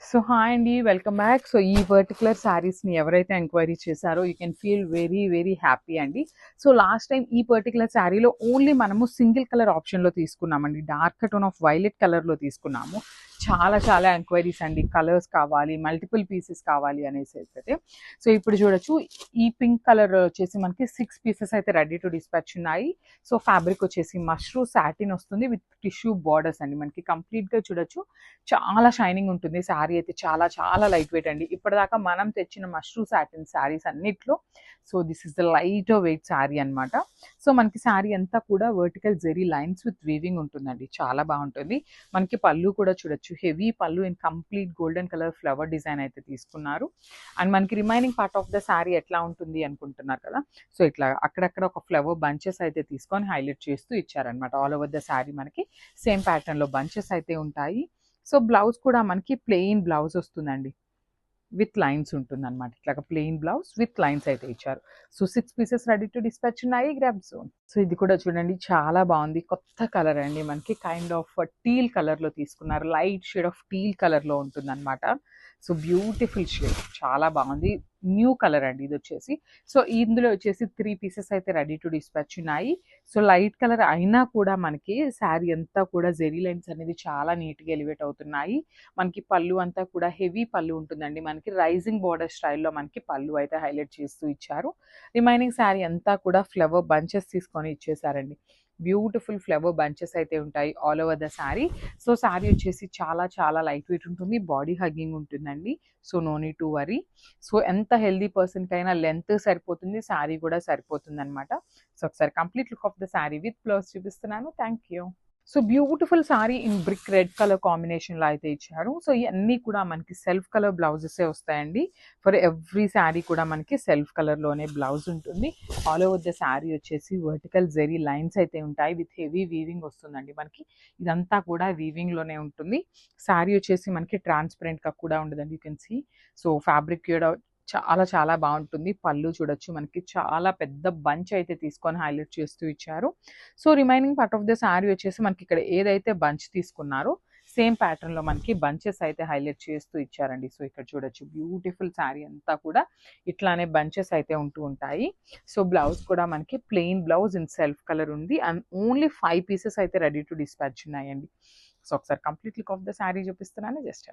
So hi అండి, welcome back. So ఈ particular శారీస్ని ఎవరైతే ఎంక్వైరీ చేశారో you can feel very very happy అండి. సో లాస్ట్ టైం ఈ పర్టికులర్ శారీలో ఓన్లీ మనము సింగిల్ కలర్ ఆప్షన్లో తీసుకున్నామండి. డార్క్ టోన్ ఆఫ్ వైలెట్ కలర్లో తీసుకున్నాము. చాలా ఎంక్వైరీస్ అండి, కలర్స్ కావాలి, మల్టిపుల్ పీసెస్ కావాలి అనేసి అయితే. సో ఇప్పుడు చూడొచ్చు, ఈ పింక్ కలర్ వచ్చేసి మనకి 6 పీసెస్ అయితే రెడీ టు డిస్పాచ్ ఉన్నాయి. సో ఫ్యాబ్రిక్ వచ్చేసి మష్రూ సాటిన్ వస్తుంది విత్ టిష్యూ బార్డర్స్ అండి. మనకి కంప్లీట్గా చూడొచ్చు, చాలా షైనింగ్ ఉంటుంది. శారీ అయితే చాలా లైట్ వెయిట్ అండి. ఇప్పటిదాకా మనం తెచ్చిన మష్రూ సాటిన్ శారీస్ అన్నిట్లో so this is the light weight sari అనమాట. సో మనకి శారీ అంతా కూడా vertical zari lines with weaving ఉంటుందండి, చాలా బాగుంటుంది. మనకి పళ్ళు కూడా చూడొచ్చు, హెవీ పళ్ళు in complete golden colour flower design అయితే తీసుకున్నారు. అండ్ మనకి remaining part of the sari ఎట్లా ఉంటుంది అనుకుంటున్నారు కదా. సో ఇట్లా అక్కడక్కడ ఒక ఫ్లవర్ బంచెస్ అయితే తీసుకొని హైలైట్ చేస్తూ ఇచ్చారనమాట. ఆల్ ఓవర్ ద శారీ మనకి సేమ్ ప్యాటర్న్లో బంచెస్ అయితే ఉంటాయి. సో బ్లౌజ్ కూడా మనకి ప్లెయిన్ బ్లౌజ్ వస్తుందండి, విత్ లైన్స్ ఉంటుంది అనమాట. ఇట్లాగా ప్లెయిన్ బ్లౌజ్ విత్ లైన్స్ అయితే ఇచ్చారు. So 6 pieces ready to dispatch ఉన్నాయి, గ్రాబ్ జోన్. సో ఇది కూడా చూడండి, చాలా బాగుంది. కొత్త కలర్ అండి, మనకి కైండ్ ఆఫ్ టీల్ కలర్లో తీసుకున్నారు. లైట్ షేడ్ ఆఫ్ టీల్ కలర్లో ఉంటుంది అనమాట. సో బ్యూటిఫుల్ షేడ్, చాలా బాగుంది. న్యూ కలర్ అండి ఇది వచ్చేసి. సో ఇందులో వచ్చేసి 3 పీసెస్ అయితే రెడీ టు డిస్పాచ్ ఉన్నాయి. సో లైట్ కలర్ అయినా కూడా మనకి శారీ అంతా కూడా జెరీ లైన్స్ అనేది చాలా నీట్గా ఎలివేట్ అవుతున్నాయి. మనకి పళ్ళు అంతా కూడా హెవీ పళ్ళు ఉంటుందండి. మనకి రైజింగ్ బోర్డర్ స్టైల్లో మనకి పళ్ళు అయితే హైలైట్ చేస్తూ ఇచ్చారు. రిమైనింగ్ శారీ అంతా కూడా ఫ్లవర్ బంచెస్ తీసుకొని ఇచ్చేసారండి. బ్యూటిఫుల్ ఫ్లవర్ బంచెస్ అయితే ఉంటాయి all over the sari. So sari వచ్చేసి చాలా లైట్ వెయిట్ ఉంటుంది, బాడీ హగ్గింగ్ ఉంటుందండి. So no need to worry. So ఎంత హెల్దీ పర్సన్కైనా లెంత్ సరిపోతుంది, శారీ కూడా సరిపోతుంది అనమాట. సో ఒకసారి complete look of the sari with blouse చూపిస్తున్నాను. Thank you. So beautiful sari in brick red colour కాంబినేషన్లో అయితే ఇచ్చారు. సో ఇవన్నీ కూడా మనకి సెల్ఫ్ కలర్ బ్లౌజెసే వస్తాయండి. ఫర్ ఎవ్రీ శారీ కూడా మనకి సెల్ఫ్ కలర్లోనే బ్లౌజ్ ఉంటుంది. ఆల్ ఓవర్ ద శారీ వచ్చేసి వర్టికల్ జెరీ లైన్స్ అయితే ఉంటాయి విత్ హెవీ వీవింగ్ వస్తుందండి. మనకి ఇదంతా కూడా వీవింగ్లోనే ఉంటుంది. శారీ వచ్చేసి మనకి ట్రాన్స్పరెంట్గా కూడా ఉండదండి, you can see. So fabric కూడా చాలా బాగుంటుంది. పళ్ళు చూడొచ్చు, మనకి చాలా పెద్ద బంచ్ అయితే తీసుకొని హైలైట్ చేస్తూ ఇచ్చారు. So remaining part of the sari వచ్చేసి మనకి ఇక్కడ ఏదైతే బంచ్ తీసుకున్నారో సేమ్ ప్యాటర్న్లో మనకి బంచెస్ అయితే హైలైట్ చేస్తూ ఇచ్చారండి. సో ఇక్కడ చూడొచ్చు, బ్యూటిఫుల్ శారీ అంతా కూడా ఇట్లానే బంచెస్ అయితే ఉంటూ ఉంటాయి. సో బ్లౌజ్ కూడా మనకి plain blouse in self colour ఉంది. అండ్ ఓన్లీ 5 పీసెస్ అయితే రెడీ టు డిస్పాచ్ ఉన్నాయండి. సో ఒకసారి complete look of the sari చూపిస్తున్నాను, జస్ట్